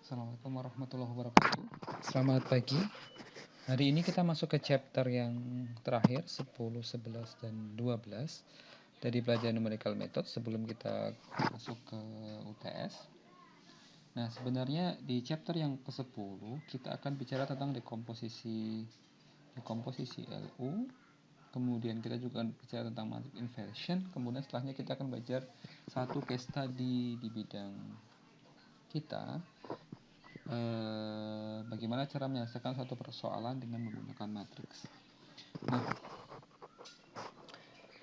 Assalamualaikum warahmatullahi wabarakatuh. Selamat pagi. Hari ini kita masuk ke chapter yang terakhir 10, 11, dan 12 dari pelajaran numerical method sebelum kita masuk ke UTS. Nah, sebenarnya di chapter yang ke-10 kita akan bicara tentang dekomposisi LU. Kemudian kita juga akan bicara tentang matrix inversion. Kemudian setelahnya kita akan belajar satu case study di bidang kita, bagaimana cara menyelesaikan suatu persoalan dengan menggunakan matriks. Nah,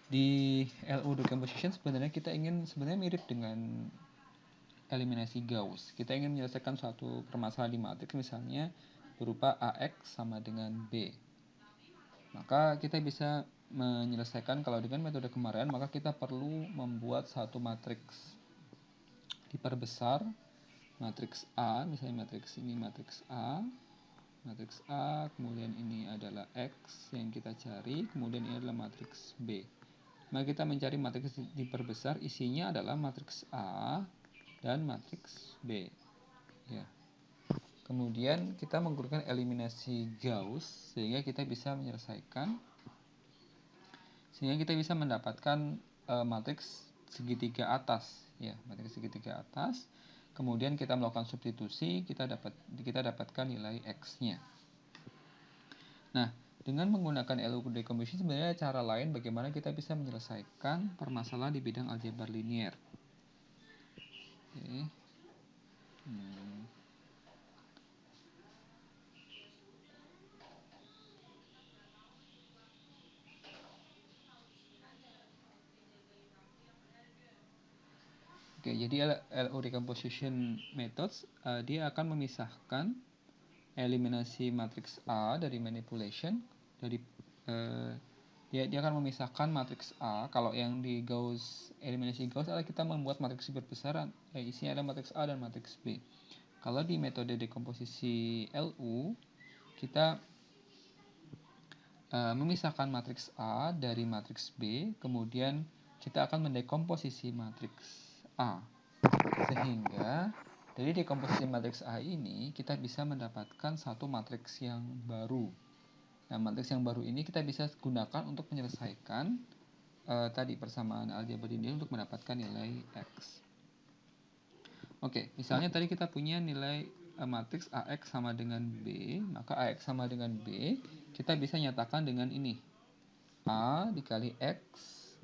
di LU decomposition sebenarnya kita ingin mirip dengan eliminasi Gauss. Kita ingin menyelesaikan suatu permasalahan di matriks, misalnya berupa AX sama dengan B. Maka kita bisa menyelesaikan, kalau dengan metode kemarin, maka kita perlu membuat satu matriks diperbesar, matriks A, misalnya matriks ini matriks A, kemudian ini adalah X yang kita cari, kemudian ini adalah matriks B. Maka kita mencari matriks diperbesar, isinya adalah matriks A dan matriks B. Ya. Kemudian kita menggunakan eliminasi Gauss sehingga kita bisa mendapatkan matriks segitiga atas, ya, matriks segitiga atas. Kemudian kita melakukan substitusi, kita dapatkan nilai X-nya. Nah, dengan menggunakan LU decomposition sebenarnya cara lain bagaimana kita bisa menyelesaikan permasalahan di bidang aljabar linier. Oke, jadi LU decomposition methods dia akan memisahkan eliminasi matriks A dari manipulation dia akan memisahkan matriks A. Kalau yang di eliminasi Gauss adalah kita membuat matriks berbesaran, isinya ada matriks A dan matriks B. Kalau di metode dekomposisi LU kita memisahkan matriks A dari matriks B, kemudian kita akan mendekomposisi matriks A, sehingga dari dekomposisi matriks A ini kita bisa mendapatkan satu matriks yang baru. Nah, matriks yang baru ini kita bisa gunakan untuk menyelesaikan tadi persamaan aljabar linier untuk mendapatkan nilai X. Oke, misalnya tadi kita punya nilai matriks AX sama dengan B, maka AX sama dengan B kita bisa nyatakan dengan ini, A dikali X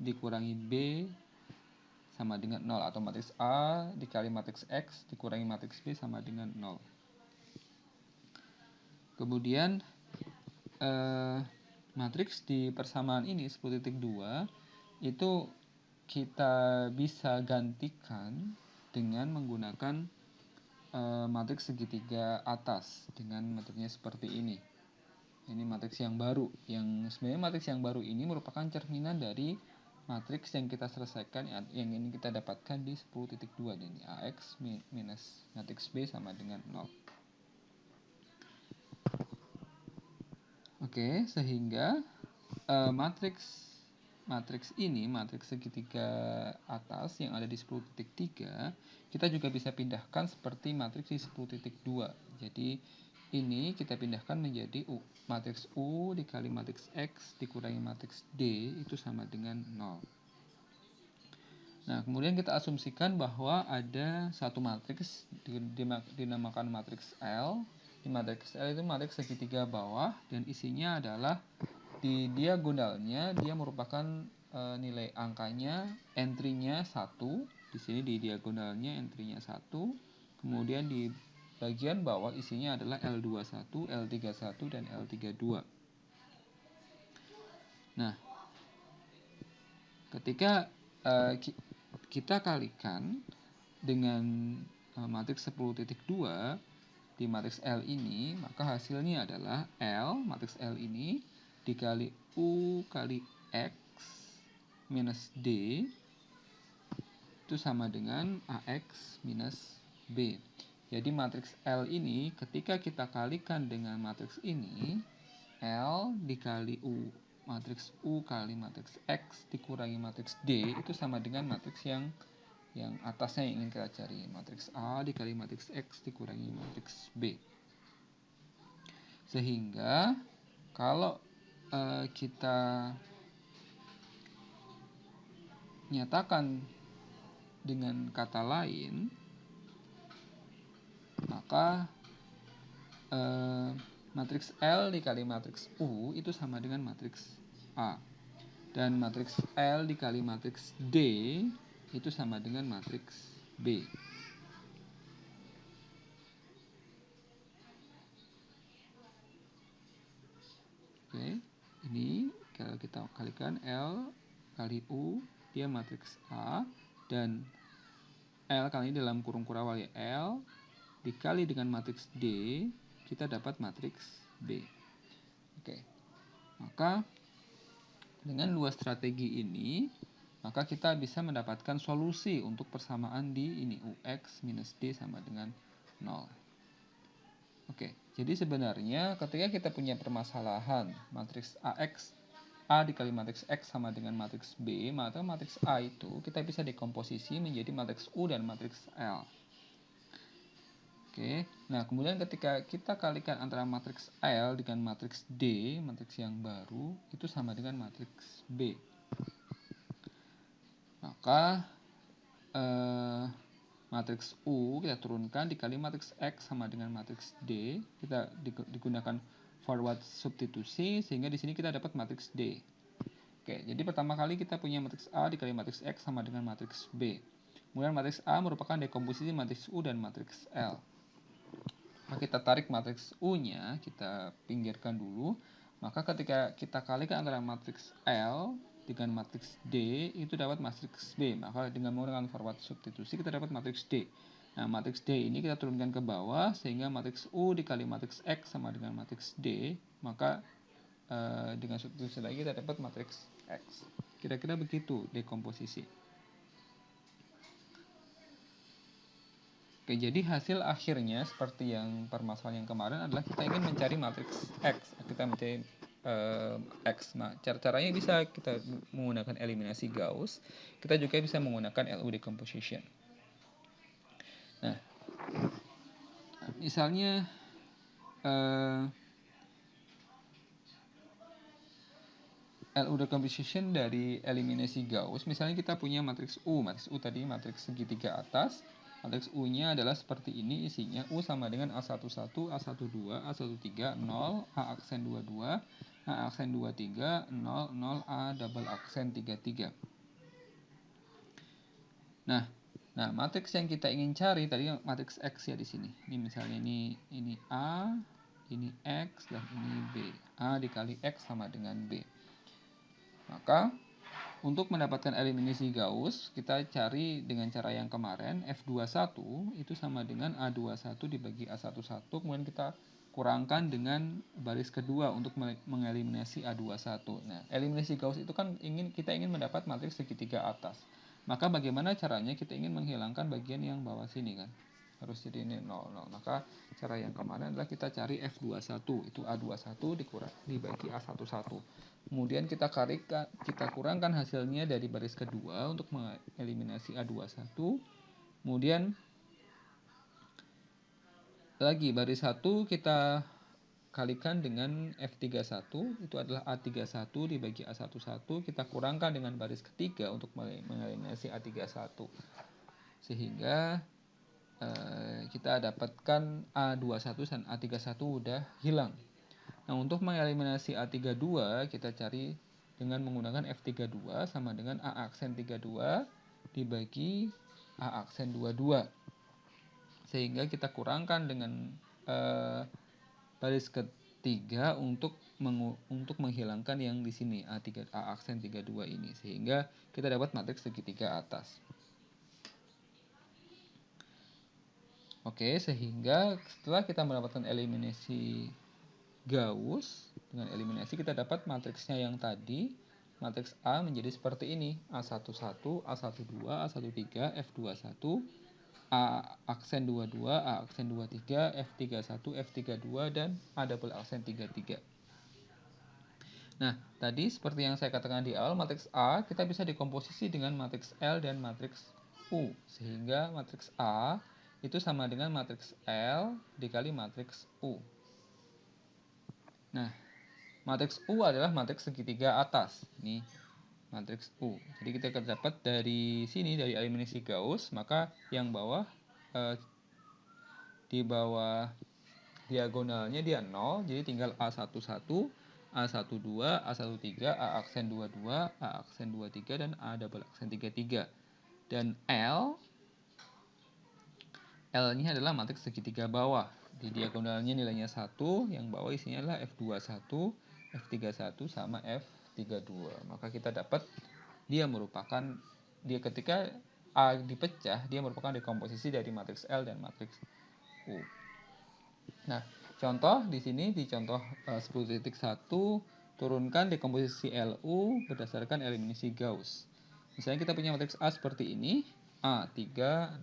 dikurangi B sama dengan 0, atau matriks A dikali matriks X dikurangi matriks B sama dengan 0. Kemudian matriks di persamaan ini 10.2 itu kita bisa gantikan dengan menggunakan matriks segitiga atas dengan metodenya seperti ini. Ini matriks yang baru, yang sebenarnya matriks yang baru ini merupakan cerminan dari matriks yang kita selesaikan, yang ini kita dapatkan di 10.2 ini, AX minus matriks B sama dengan 0. Oke, sehingga matriks ini, matriks segitiga atas yang ada di 10.3, kita juga bisa pindahkan seperti matriks di 10.2. Jadi ini kita pindahkan menjadi matriks U dikali matriks X dikurangi matriks D itu sama dengan 0. Nah, kemudian kita asumsikan bahwa ada satu matriks dinamakan matriks L. Di matriks L itu matriks segitiga bawah dan isinya adalah di diagonalnya dia merupakan nilai angkanya, entry-nya 1. Di sini di diagonalnya entry-nya 1. Kemudian di bagian bawah isinya adalah L21, L31, dan L32. Nah, ketika kita kalikan dengan matriks 10.2 di matriks L ini, maka hasilnya adalah L, matriks L ini dikali U kali X minus D itu sama dengan AX minus B. Jadi matriks L ini ketika kita kalikan dengan matriks ini, L dikali U, matriks U kali matriks X dikurangi matriks D itu sama dengan matriks yang yang atasnya yang ingin kita cari. Matriks A dikali matriks X dikurangi matriks B. Sehingga kalau kita nyatakan dengan kata lain, maka matriks L dikali matriks U itu sama dengan matriks A. Dan matriks L dikali matriks D itu sama dengan matriks B. Oke, ini kalau kita kalikan L kali U, dia matriks A, dan L kali ini dalam kurung kurawal ya, L dikali dengan matriks D, kita dapat matriks B. Oke, maka dengan dua strategi ini, maka kita bisa mendapatkan solusi untuk persamaan di ini, UX minus D sama dengan 0. Oke, jadi sebenarnya ketika kita punya permasalahan matriks AX, A dikali matriks X sama dengan matriks B, maka matriks A itu kita bisa dekomposisi menjadi matriks U dan matriks L. Oke, nah kemudian ketika kita kalikan antara matriks L dengan matriks D, matriks yang baru, itu sama dengan matriks B. Maka matriks U kita turunkan dikali matriks X sama dengan matriks D, kita digunakan forward substitusi sehingga di sini kita dapat matriks D. Oke, jadi pertama kali kita punya matriks A dikali matriks X sama dengan matriks B. Kemudian matriks A merupakan dekomposisi matriks U dan matriks L. Maka kita tarik matriks U-nya, kita pinggirkan dulu. Maka ketika kita kalikan antara matriks L dengan matriks D, itu dapat matriks B. Maka dengan menggunakan forward substitusi, kita dapat matriks D. Nah, matriks D ini kita turunkan ke bawah, sehingga matriks U dikali matriks X sama dengan matriks D. Maka dengan substitusi lagi kita dapat matriks X. Kira-kira begitu dekomposisi. Oke, jadi hasil akhirnya seperti yang permasalahan yang kemarin adalah kita ingin mencari matriks X. Kita mencari X. Nah, caranya bisa kita menggunakan eliminasi Gauss. Kita juga bisa menggunakan LU decomposition. Nah, misalnya LU decomposition dari eliminasi Gauss. Misalnya kita punya matriks U. Matriks U tadi matriks segitiga atas. Matriks U-nya adalah seperti ini isinya. U sama dengan A11, A12, A13, 0, A aksen 22, A aksen 23, 0, 0, A double aksen 33. Nah, matriks yang kita ingin cari tadi matriks X ya di sini. Ini misalnya ini A, ini X dan ini B. A dikali X sama dengan B. Maka untuk mendapatkan eliminasi Gauss, kita cari dengan cara yang kemarin, F21 itu sama dengan A21 dibagi A11, kemudian kita kurangkan dengan baris kedua untuk mengeliminasi A21. Nah, eliminasi Gauss itu kan kita ingin mendapat matriks segitiga atas. Maka bagaimana caranya kita ingin menghilangkan bagian yang bawah sini kan? Harus jadi ini 0, 0. Maka cara yang kemarin adalah kita cari F21, itu A21 dibagi A11. Kemudian kita kurangkan hasilnya dari baris kedua untuk mengeliminasi A21. Kemudian lagi baris 1 kita kalikan dengan F31, itu adalah A31 dibagi A11, kita kurangkan dengan baris ketiga untuk mengeliminasi A31. Sehingga kita dapatkan A21 dan A31 udah hilang. Nah, untuk mengeliminasi A32, kita cari dengan menggunakan F32 sama dengan A aksen 32 dibagi A aksen 22. Sehingga kita kurangkan dengan baris ketiga untuk menghilangkan yang di sini A aksen 32 ini. Sehingga kita dapat matriks segitiga atas. Oke, sehingga setelah kita mendapatkan eliminasi Gauss, dengan eliminasi kita dapat matriksnya yang tadi, matriks A menjadi seperti ini, A11, A12, A13, F21, A aksen 22, A aksen 23, F31, F32, dan A double aksen 33. Nah, tadi seperti yang saya katakan di awal, matriks A kita bisa dekomposisi dengan matriks L dan matriks U. Sehingga matriks A itu sama dengan matriks L dikali matriks U. Nah, matriks U adalah matriks segitiga atas. Ini matriks U. Jadi kita akan dapat dari sini, dari eliminasi Gauss, maka yang bawah di bawah diagonalnya dia 0, jadi tinggal A11, A12, A13, A aksen 22, A aksen 23, dan A double aksen 33. Dan L-nya adalah matriks segitiga bawah. Di diagonalnya nilainya 1, yang bawah isinya adalah F21, F31, sama F32. Maka kita dapat dia ketika A dipecah, dia merupakan dekomposisi dari matriks L dan matriks U. Nah, contoh di sini di contoh 10.1 turunkan dekomposisi LU berdasarkan eliminasi Gauss. Misalnya kita punya matriks A seperti ini, A3,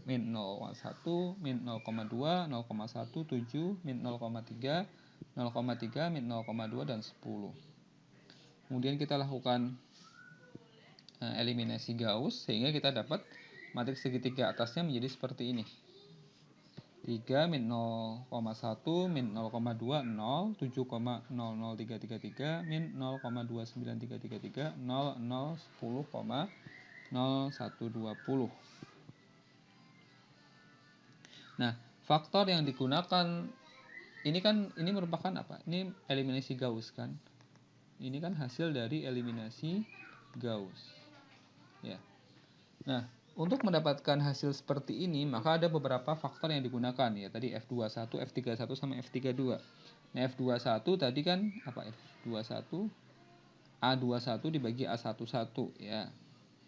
min 0,1, min 0,2, 0,1, 7, min 0,3, 0,3, min 0,2, dan 10. Kemudian kita lakukan eliminasi Gauss sehingga kita dapat matriks segitiga atasnya menjadi seperti ini. 3, min 0,1, min 0,2, 0, 7,00333, min 0,29333, 0, 0, 10, 0120. Nah, faktor yang digunakan ini merupakan apa? Ini eliminasi Gauss kan? Ini kan hasil dari eliminasi Gauss. Ya. Nah, untuk mendapatkan hasil seperti ini, maka ada beberapa faktor yang digunakan ya. Tadi F21, F31 sama F32. Nah, F21 tadi kan apa? F21 A21 dibagi A11 ya.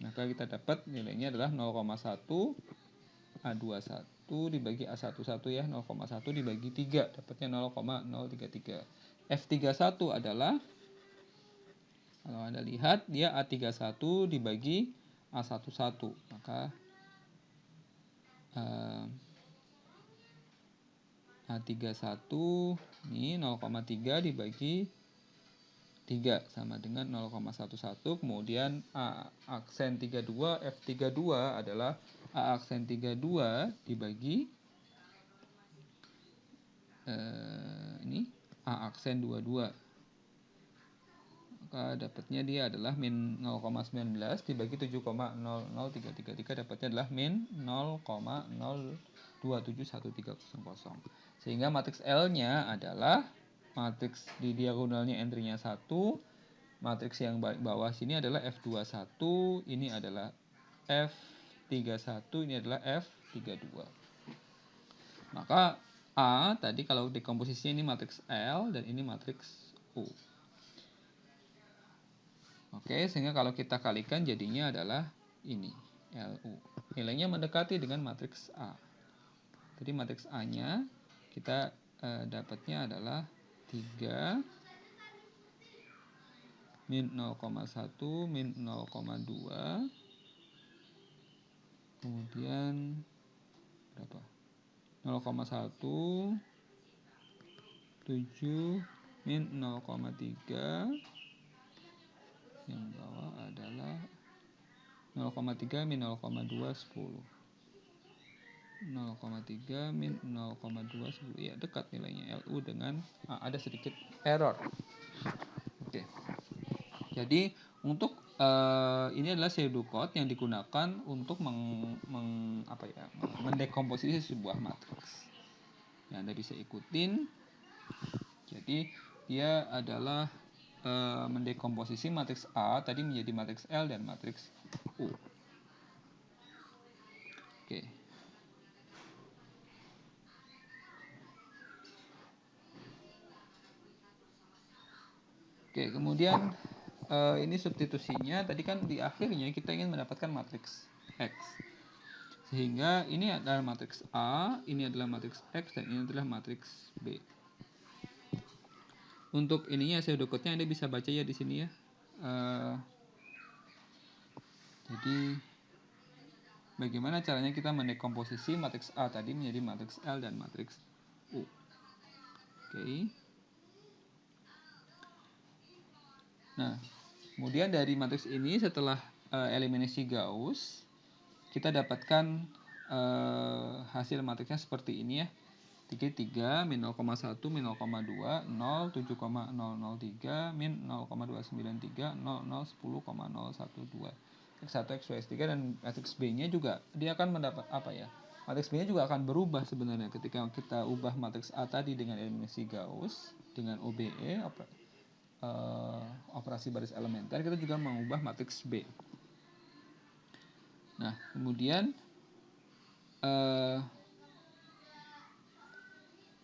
Maka kita dapat nilainya adalah 0,1 A21 dibagi A11 ya, 0,1 dibagi 3, dapatnya 0,033. F31 adalah, kalau Anda lihat, dia A31 dibagi A11, maka A31 ini 0,3 dibagi 3 sama dengan 0,11. Kemudian A aksen 32, F32 adalah A aksen 32 dibagi ini A aksen 22. Maka dapatnya dia adalah min 0,19 dibagi 7,00333, dapatnya adalah min 0,027130. Sehingga matriks L-nya adalah matriks di diagonalnya entry-nya 1, matriks yang bawah sini adalah F21, ini adalah F31, ini adalah F32. Maka A tadi kalau dekomposisinya ini matriks L dan ini matriks U. Oke, sehingga kalau kita kalikan jadinya adalah ini, LU. Nilainya mendekati dengan matriks A. Jadi matriks A-nya kita dapatnya adalah 3, min 0,1, min 0,2, kemudian berapa? 0,1, 7, min 0,3, yang bawah adalah 0,3 min 0,2 10. 0,3 min 0,2 10. Ya, dekat nilainya LU dengan ada sedikit error. Oke. Jadi untuk ini adalah pseudocode yang digunakan untuk mendekomposisi sebuah matriks. Ya, Anda bisa ikutin. Jadi dia adalah mendekomposisi matriks A tadi menjadi matriks L dan matriks U. Oke. Oke, kemudian ini substitusinya tadi kan di akhirnya kita ingin mendapatkan matriks X. Sehingga ini adalah matriks A, ini adalah matriks X, dan ini adalah matriks B. Untuk ininya pseudocode-nya Anda bisa baca ya di sini ya. Jadi bagaimana caranya kita mendekomposisi matriks A tadi menjadi matriks L dan matriks U. Oke. Nah, kemudian dari matriks ini setelah eliminasi Gauss, kita dapatkan hasil matriksnya seperti ini ya. 33, min 0,1, min 0,2, 0, 7,003, min 0,293, 00, 10,012. X1, X2, X3, dan matriks B-nya juga dia akan mendapat apa ya? Matriks B-nya juga akan berubah sebenarnya ketika kita ubah matriks A tadi dengan eliminasi Gauss, dengan OBE, operasi baris elementer, kita juga mengubah matriks B. Nah, kemudian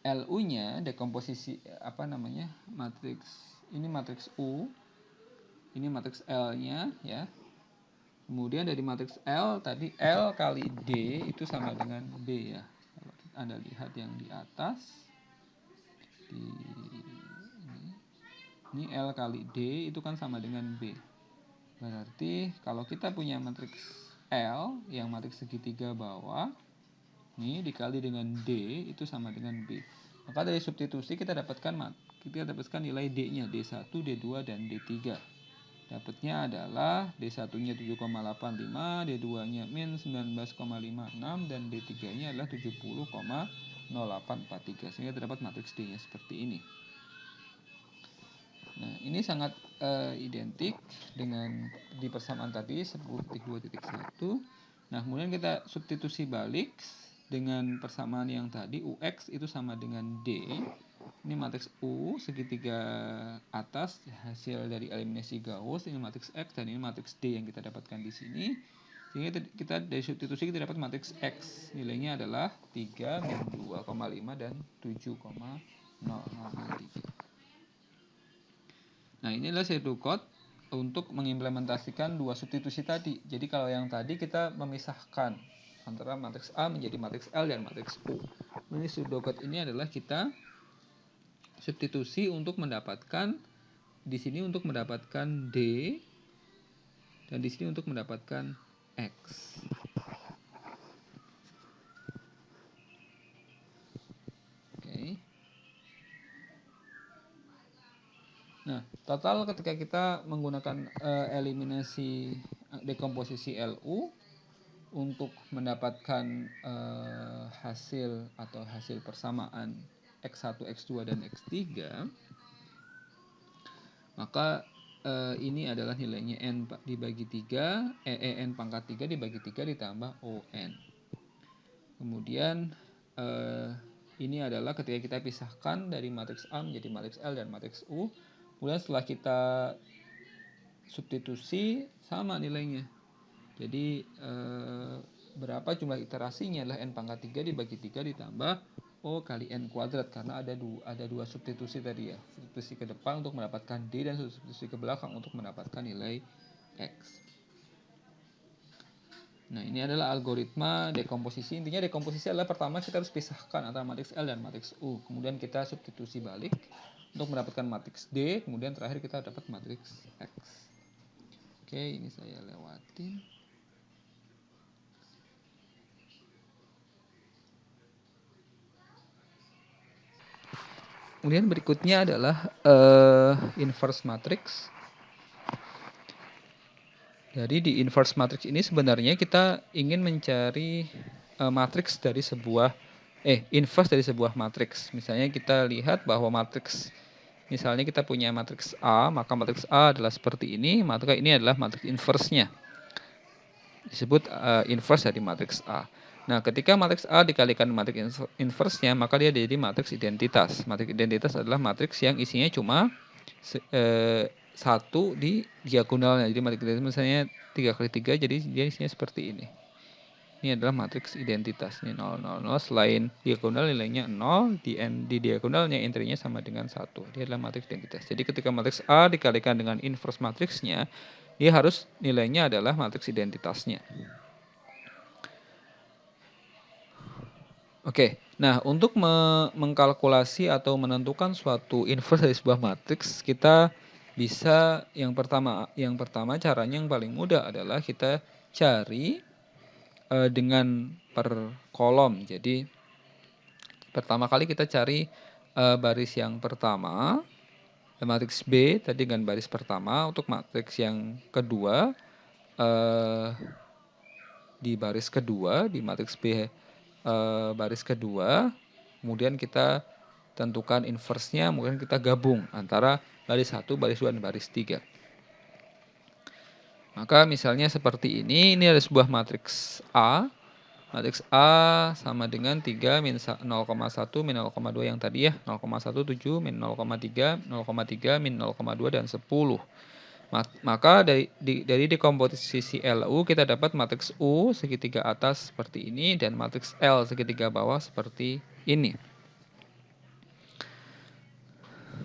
LU-nya dekomposisi matriks ini matriks U, ini matriks L-nya ya. Kemudian dari matriks L tadi L kali D itu sama dengan B ya. Kalau Anda lihat yang di atas ini L kali D itu kan sama dengan B. Berarti kalau kita punya matriks L yang matriks segitiga bawah ini dikali dengan D itu sama dengan B. Maka dari substitusi kita dapatkan nilai D-nya, D1, D2, dan D3. Dapatnya adalah D1-nya 7,85, D2-nya min 19,56, dan D3-nya adalah 70,0843. Sehingga terdapat matriks D-nya seperti ini. Nah, ini sangat identik dengan di persamaan tadi 10.2.1. Nah, kemudian kita substitusi balik dengan persamaan yang tadi UX itu sama dengan D. Ini matriks U segitiga atas hasil dari eliminasi Gauss, ini matriks X, dan ini matriks D yang kita dapatkan di sini. Sehingga kita dari substitusi kita dapat matriks X. Nilainya adalah 3, min 2,5, dan 7,003. Nah, ini adalah pseudocode untuk mengimplementasikan dua substitusi tadi. Jadi kalau yang tadi kita memisahkan antara matriks A menjadi matriks L dan matriks U. Ini pseudocode ini adalah kita substitusi untuk mendapatkan di sini untuk mendapatkan D dan di sini untuk mendapatkan X. Oke. Nah, total ketika kita menggunakan eliminasi dekomposisi LU untuk mendapatkan hasil persamaan X1, X2, dan X3, maka ini adalah nilainya N dibagi 3, N pangkat 3 dibagi 3 ditambah ON. Kemudian ini adalah ketika kita pisahkan dari matriks A menjadi matriks L dan matriks U. Kemudian setelah kita substitusi sama nilainya. Jadi berapa jumlah iterasinya adalah N pangkat 3 dibagi 3 ditambah O kali N kuadrat, karena ada dua substitusi tadi ya. Substitusi ke depan untuk mendapatkan D dan substitusi ke belakang untuk mendapatkan nilai X. Nah, ini adalah algoritma dekomposisi. Intinya dekomposisi adalah pertama kita harus pisahkan antara matriks L dan matriks U. Kemudian kita substitusi balik untuk mendapatkan matriks D. Kemudian terakhir kita dapat matriks X. Oke, ini saya lewatin. Kemudian berikutnya adalah inverse matrix. Jadi di inverse matrix ini sebenarnya kita ingin mencari matriks dari sebuah inverse dari sebuah matriks. Misalnya kita lihat bahwa misalnya kita punya matriks A, maka matriks A adalah seperti ini, maka ini adalah matriks inverse-nya. Disebut inverse dari matriks A. Nah, ketika matriks A dikalikan matriks inverse-nya, maka dia jadi matriks identitas. Matriks identitas adalah matriks yang isinya cuma satu di diagonalnya. Jadi matriks identitas misalnya 3 kali 3, jadi dia isinya seperti ini. Ini adalah matriks identitas. Ini 0, 0, 0. Selain diagonal nilainya 0, di diagonalnya intrinya sama dengan 1. Dia adalah matriks identitas. Jadi ketika matriks A dikalikan dengan inverse matriksnya, dia harus nilainya adalah matriks identitasnya. Oke, nah untuk mengkalkulasi atau menentukan suatu inverse dari sebuah matriks, kita bisa yang pertama caranya yang paling mudah adalah kita cari dengan per kolom. Jadi pertama kali kita cari baris yang pertama, matriks B tadi dengan baris pertama. Untuk matriks yang kedua di baris kedua, di matriks B baris kedua, kemudian kita tentukan inverse-nya, kemudian kita gabung antara baris 1, baris 2, dan baris 3. Maka misalnya seperti ini ada sebuah matriks A. Matriks A sama dengan 3 min 0,1 min 0,2 yang tadi ya. 0,17 min 0,3, 0,3 min 0,2 dan 10. Maka dari dekomposisi LU kita dapat matriks U segitiga atas seperti ini dan matriks L segitiga bawah seperti ini.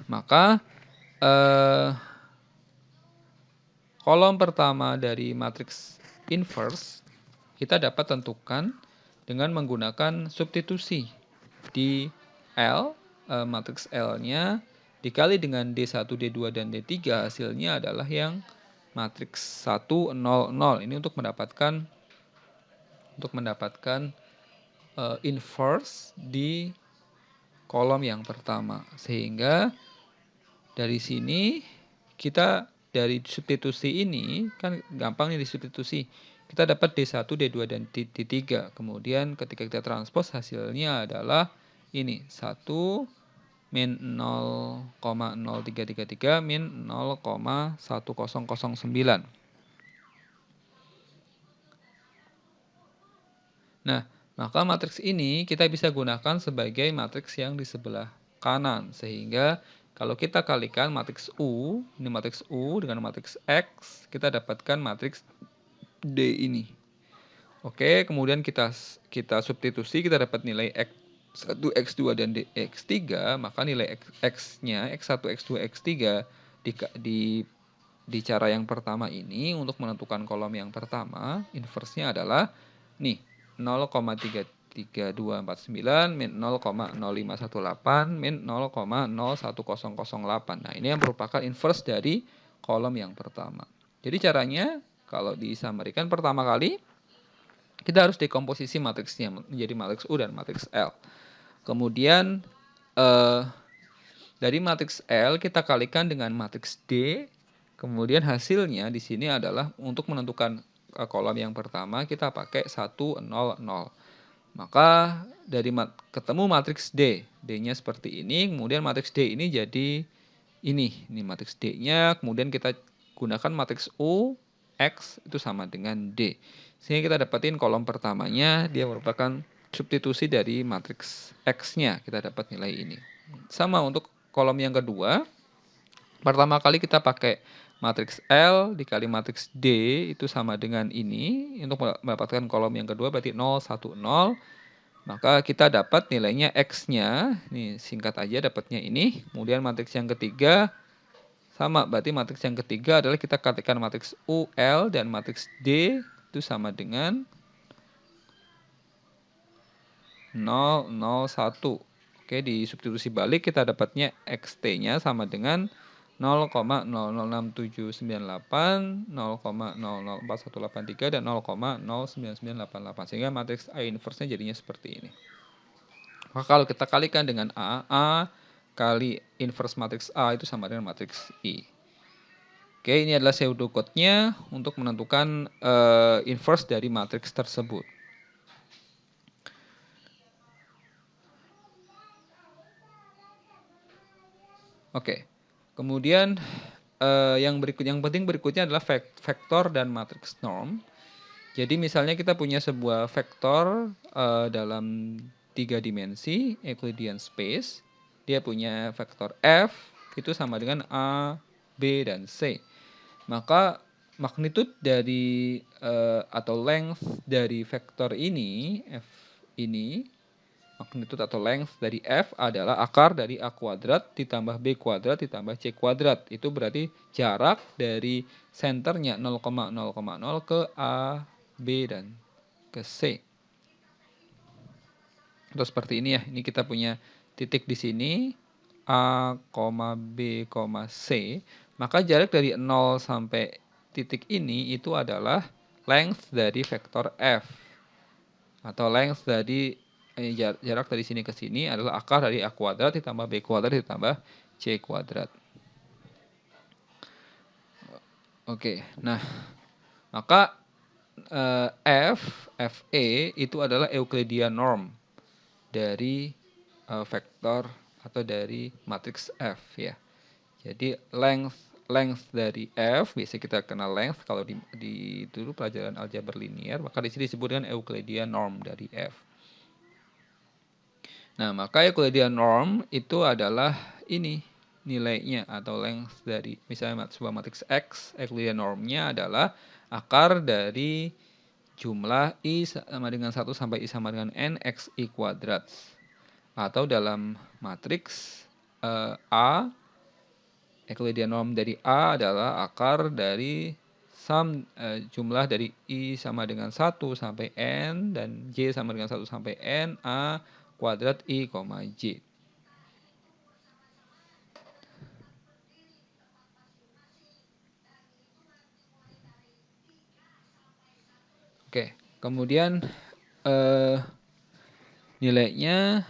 Maka kolom pertama dari matriks inverse kita dapat tentukan dengan menggunakan substitusi di L, matriks L-nya dikali dengan D1, D2, dan D3 hasilnya adalah yang matriks 1, 0, 0. Ini untuk mendapatkan inverse di kolom yang pertama. Sehingga dari sini kita dari substitusi ini kan gampang nih disubstitusi. Kita dapat D1, D2, dan D3. Kemudian ketika kita transpose hasilnya adalah ini 1 min 0,0333 min 0,1009. Nah, maka matriks ini kita bisa gunakan sebagai matriks yang di sebelah kanan. Sehingga kalau kita kalikan matriks U, ini matriks U dengan matriks X, kita dapatkan matriks D ini. Oke, kemudian kita substitusi, kita dapat nilai X1, X2, dan X3, maka nilai X-nya, X1, X2, X3 di cara yang pertama ini untuk menentukan kolom yang pertama, inverse-nya adalah nih 0,33249 min 0,0518 min 0,01008. Nah, ini yang merupakan inverse dari kolom yang pertama. Jadi caranya kalau disamarikan pertama kali kita harus dekomposisi matriksnya menjadi matriks U dan matriks L. Kemudian dari matriks L kita kalikan dengan matriks D. Kemudian hasilnya di sini adalah untuk menentukan kolom yang pertama kita pakai 1, 0, 0. Maka dari ketemu matriks D. D-nya seperti ini. Kemudian matriks D ini jadi ini matriks D-nya. Kemudian kita gunakan matriks U, X itu sama dengan D. Sehingga kita dapatin kolom pertamanya dia merupakan substitusi dari matriks X-nya. Kita dapat nilai ini. Sama untuk kolom yang kedua. Pertama kali kita pakai matriks L dikali matriks D itu sama dengan ini. Untuk mendapatkan kolom yang kedua berarti 0, 1, 0. Maka kita dapat nilainya X-nya. Nih singkat aja dapatnya ini. Kemudian matriks yang ketiga sama. Berarti matriks yang ketiga adalah kita kalikan matriks U, L, dan matriks D itu sama dengan 0, 0, 1. Oke, di substitusi balik kita dapatnya XT-nya sama dengan 0,006798, 0,004183, dan 0,09988. Sehingga matriks A inverse-nya jadinya seperti ini. Maka kalau kita kalikan dengan A kali inverse matriks A itu sama dengan matriks I. Oke, ini adalah pseudocode-nya untuk menentukan inverse dari matriks tersebut. Oke, kemudian yang penting berikutnya adalah vektor dan matriks norm. Jadi misalnya kita punya sebuah vektor dalam 3 dimensi, Euclidean space. Dia punya vektor F, itu sama dengan A, B, dan C. Maka magnitude dari atau length dari vektor ini, F ini, magnitude atau length dari F adalah akar dari A kuadrat ditambah B kuadrat ditambah C kuadrat. Itu berarti jarak dari senternya 0,0,0 ke A, B, dan ke C. Atau seperti ini ya. Ini kita punya titik di sini A, B, C. Maka jarak dari 0 sampai titik ini itu adalah length dari vektor F. Atau length dari jarak dari sini ke sini adalah akar dari A kuadrat ditambah B kuadrat ditambah C kuadrat. Oke, nah maka FE itu adalah Euclidean norm dari vektor atau dari matriks F ya. Jadi length dari F, biasa kita kenal length kalau di dulu pelajaran aljabar linear, maka di sini disebut dengan Euclidean norm dari F. Nah, maka Euclidean norm itu adalah ini nilainya atau length dari misalnya sebuah matriks X, Euclidean normnya adalah akar dari jumlah I sama dengan 1 sampai I sama dengan N XI kuadrat. Atau dalam matriks A, Euclidean norm dari A adalah akar dari jumlah dari I sama dengan 1 sampai N dan J sama dengan 1 sampai N A kuadrat I, J. Oke, kemudian nilainya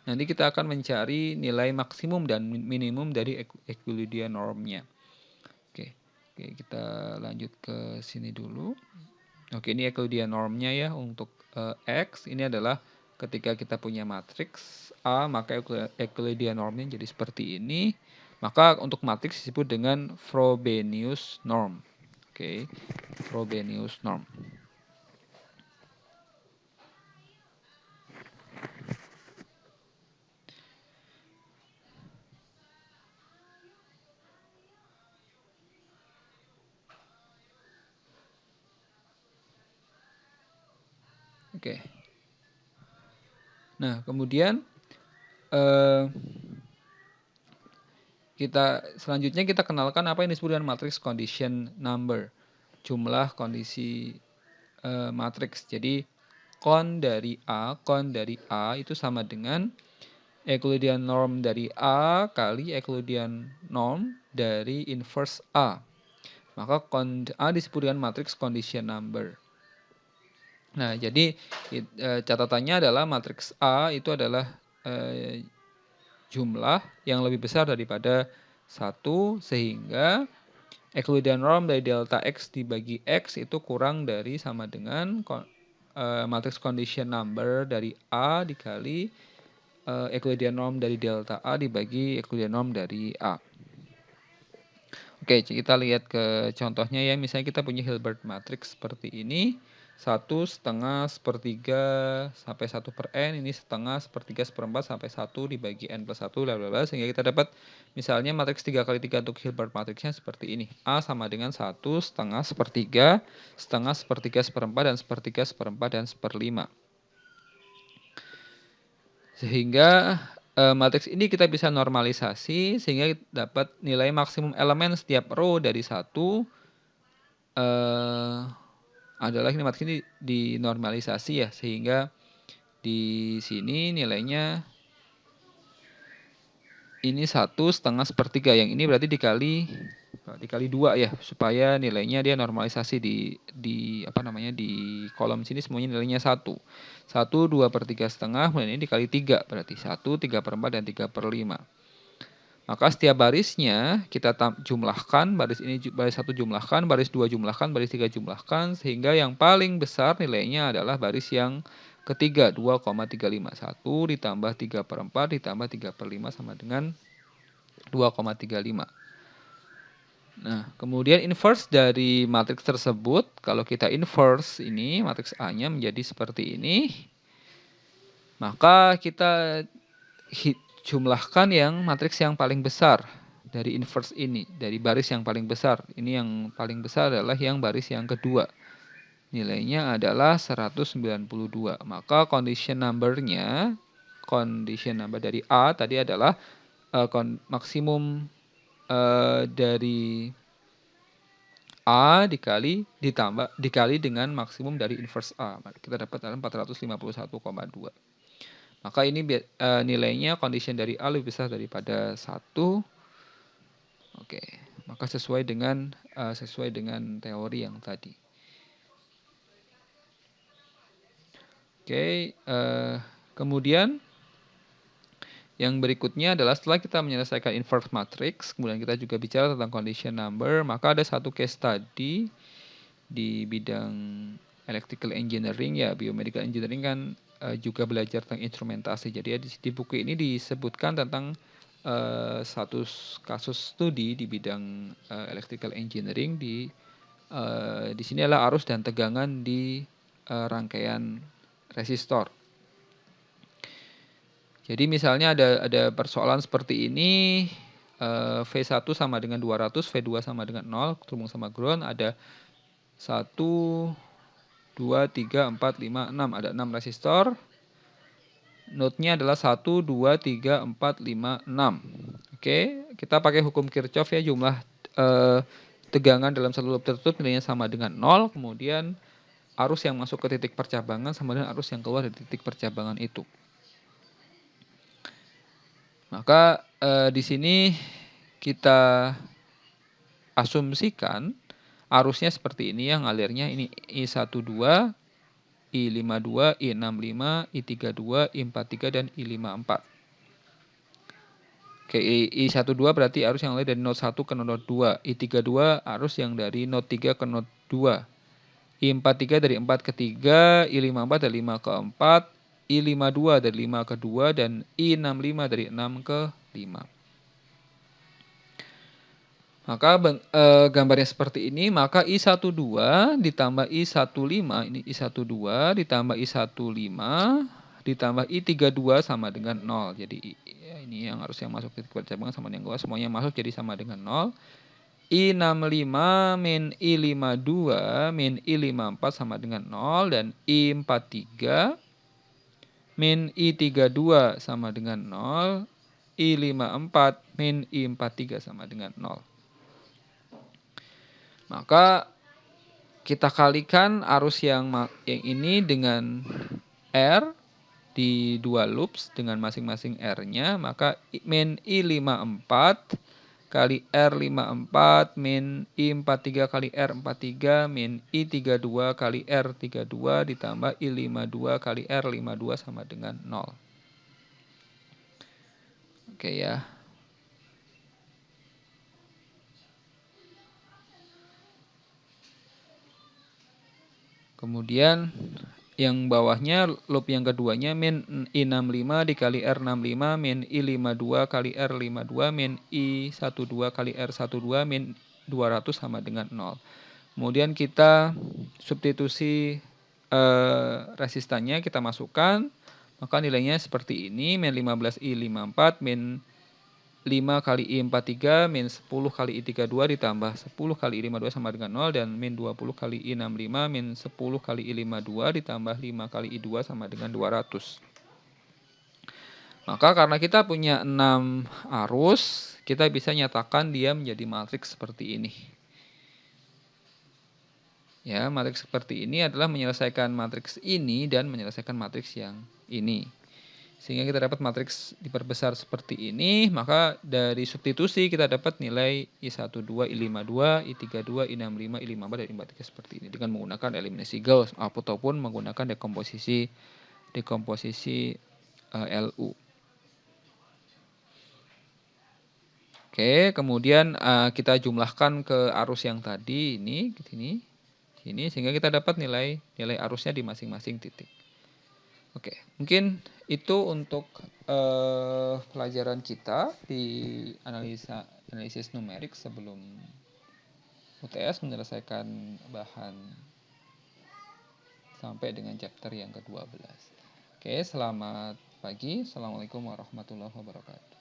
nanti kita akan mencari nilai maksimum dan minimum dari Euclidean normnya. Oke, kita lanjut ke sini dulu. Oke, ini Euclidean normnya ya untuk X. Ini adalah ketika kita punya matriks A, maka Euclidean normnya jadi seperti ini. Maka untuk matriks disebut dengan Frobenius norm. Oke, Frobenius norm. Oke. Nah, kemudian selanjutnya kita kenalkan apa yang disebut dengan matrix condition number, jumlah kondisi matriks. Jadi kon dari A itu sama dengan Euclidean norm dari A kali Euclidean norm dari inverse A. Maka A disebut dengan matrix condition number. Nah, jadi catatannya adalah matriks A itu adalah jumlah yang lebih besar daripada 1 sehingga Euclidean norm dari delta X dibagi X itu kurang dari sama dengan matrix condition number dari A dikali Euclidean norm dari delta A dibagi Euclidean norm dari A. Oke, kita lihat ke contohnya ya. Misalnya kita punya Hilbert matrix seperti ini. 1/2 sepertiga sampai 1 per N. Ini setengah sepertiga seperempat sampai 1 dibagi N plus 1. Blablabla, sehingga kita dapat misalnya matriks 3 kali 3 untuk Hilbert matriksnya seperti ini. A sama dengan 1/2 sepertiga, setengah sepertiga seperempat, dan sepertiga seperempat, dan seperlima. Sehingga matriks ini kita bisa normalisasi sehingga dapat nilai maksimum elemen setiap row dari 1 adalah ini matriks ini dinormalisasi ya, sehingga di sini nilainya ini 1/2 sepertiga, yang ini berarti dikali 2 ya, supaya nilainya dia normalisasi di kolom sini semuanya nilainya 1. 1 2/3 kemudian ini dikali 3 berarti 1 3/4 dan 3/5. Maka setiap barisnya kita jumlahkan, baris ini baris 1 jumlahkan, baris 2 jumlahkan, baris 3 jumlahkan, sehingga yang paling besar nilainya adalah baris yang ketiga 2,35. 1 ditambah 3/4 ditambah 3/5 sama dengan 2,35. Nah, kemudian inverse dari matriks tersebut, kalau kita inverse ini, matriks A-nya menjadi seperti ini, maka kita jumlahkan yang matriks yang paling besar dari inverse ini, dari baris yang paling besar. Ini yang paling besar adalah yang baris yang kedua. Nilainya adalah 192. Maka condition number dari A tadi adalah maksimum dari A dikali dengan maksimum dari inverse A. Kita dapat adalah 451,2. Maka ini nilainya condition dari A lebih besar daripada 1. Oke, maka sesuai dengan teori yang tadi. Oke, kemudian yang berikutnya adalah setelah kita menyelesaikan inverse matrix, kemudian kita juga bicara tentang condition number, maka ada satu case study di bidang electrical engineering ya, biomedical engineering kan juga belajar tentang instrumentasi. Jadi di buku ini disebutkan tentang satu kasus studi di bidang electrical engineering di sini adalah arus dan tegangan di rangkaian resistor. Jadi misalnya ada persoalan seperti ini, V1 sama dengan 200, V2 sama dengan 0, terhubung sama ground, ada 1, 2, 3, 4, 5, 6, ada 6 resistor. Node-nya adalah 1, 2, 3, 4, 5, 6. Oke, kita pakai hukum Kirchhoff ya, jumlah tegangan dalam satu loop tertutup nilainya sama dengan 0, kemudian arus yang masuk ke titik percabangan sama dengan arus yang keluar dari titik percabangan itu. Maka di sini kita asumsikan arusnya seperti ini, yang alirnya ini I12, I52, I65, I32, I43, dan I54. Oke, I12 berarti arus yang mengalir dari node 1 ke node 2. I32 arus yang dari node 3 ke node 2. I43 dari 4 ke 3, I54 dari 5 ke 4, I52 dari 5 ke 2, dan I65 dari 6 ke 5. Maka gambarnya seperti ini, maka I12 ditambah I15, ini I12 ditambah I15 ditambah I32 sama dengan 0. Jadi ini yang harus yang masuk titik percabangan sama yang keluar, semuanya masuk jadi sama dengan 0. I65 min I52 min I54 sama dengan 0, dan I43 min I32 sama dengan 0, I54 min I43 sama dengan 0. Maka kita kalikan arus yang ini dengan R di dua loops dengan masing-masing R-nya, maka min I54 kali R54 min I43 kali R43 min I32 kali R32 ditambah I52 kali R52 sama dengan 0. Oke ya. Kemudian yang bawahnya loop yang keduanya min I65 dikali R65 min I52 kali R52 min I12 kali R12 min 200 sama dengan 0. Kemudian kita substitusi resistannya, kita masukkan, maka nilainya seperti ini, min 15 I54 min 5 kali I43 min 10 kali I32 ditambah 10 kali I52 sama dengan 0, dan min 20 kali I65 min 10 kali I52 ditambah 5 kali I2 sama dengan 200. Maka karena kita punya 6 arus, kita bisa nyatakan dia menjadi matriks seperti ini. Ya, matriks seperti ini adalah menyelesaikan matriks ini dan menyelesaikan matriks yang ini. Sehingga kita dapat matriks diperbesar seperti ini, maka dari substitusi kita dapat nilai I12, I52, I32, I65, I54, dan I53 seperti ini dengan menggunakan eliminasi Gauss ataupun menggunakan dekomposisi LU. Oke, kemudian kita jumlahkan ke arus yang tadi ini sehingga kita dapat nilai arusnya di masing-masing titik. Oke, mungkin itu untuk pelajaran kita di analisis numerik sebelum UTS menyelesaikan bahan sampai dengan chapter yang ke-12. Oke, selamat pagi. Assalamualaikum warahmatullahi wabarakatuh.